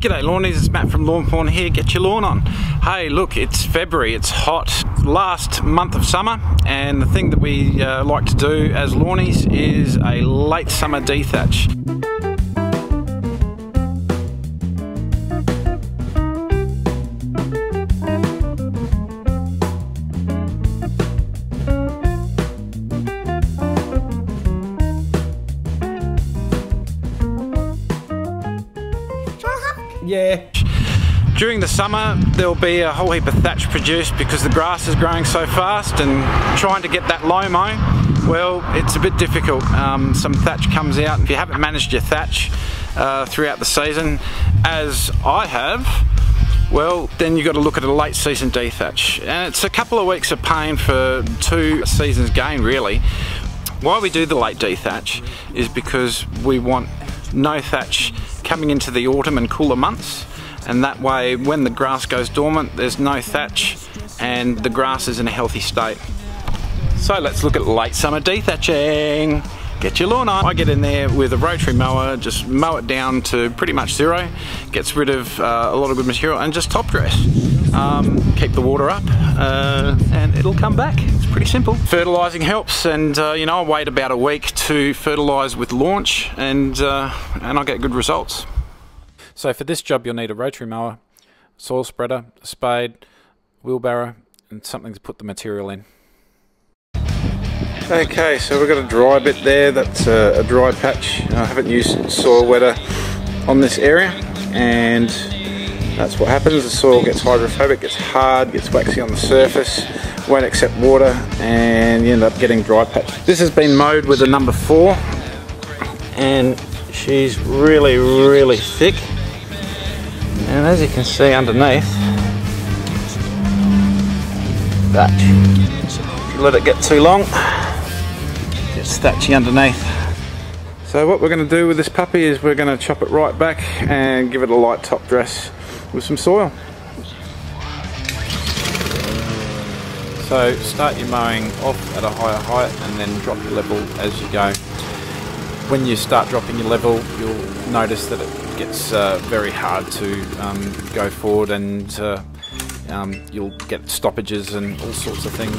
G'day Lawnies, it's Matt from Lawnporn here, get your lawn on. Hey look, it's February, it's hot, last month of summer, and the thing that we like to do as Lawnies is a late summer dethatch. Yeah. During the summer there'll be a whole heap of thatch produced because the grass is growing so fast, and trying to get that low mow, well, it's a bit difficult. Some thatch comes out. If you haven't managed your thatch throughout the season, as I have, well, then you've got to look at a late season dethatch, and it's a couple of weeks of pain for 2 seasons gain really. Why we do the late dethatch is because we want no thatch coming into the autumn and cooler months, and that way when the grass goes dormant there's no thatch and the grass is in a healthy state. So let's look at late summer dethatching. Get your lawn on. I get in there with a rotary mower, just mow it down to pretty much zero, gets rid of a lot of good material, and just top dress. Keep the water up and it'll come back. It's pretty simple. Fertilising helps, and you know, I wait about a week to fertilise with launch, and I get good results. So for this job you'll need a rotary mower, soil spreader, a spade, wheelbarrow, and something to put the material in. Okay, so we've got a dry bit there, that's a dry patch. I haven't used soil wetter on this area, and that's what happens. The soil gets hydrophobic, gets hard, gets waxy on the surface, won't accept water, and you end up getting dry patch. This has been mowed with a number 4, and she's really thick, and as you can see underneath, that, if you let it get too long, it's thatchy underneath. So what we're going to do with this puppy is we're going to chop it right back and give it a light top dress with some soil. So start your mowing off at a higher height and then drop your level as you go. When you start dropping your level, you'll notice that it gets very hard to go forward, and you'll get stoppages and all sorts of things,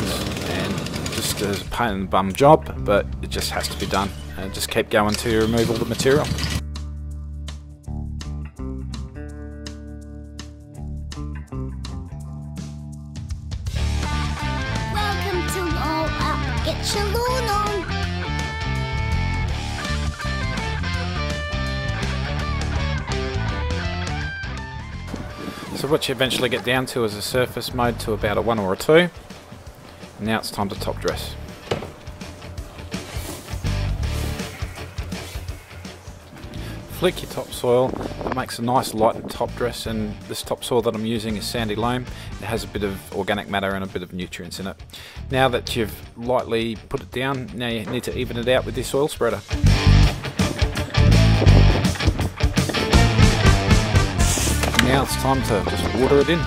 and just a pain in the bum job, but it just has to be done. And just keep going until you remove all the material. Welcome to All Up, get your lawn on. So what you eventually get down to is a surface mowed to about a 1 or a 2. Now it's time to top dress. Flick your topsoil. It makes a nice light top dress, and this topsoil that I'm using is sandy loam. It has a bit of organic matter and a bit of nutrients in it. Now that you've lightly put it down, now you need to even it out with your soil spreader. Now it's time to just water it in.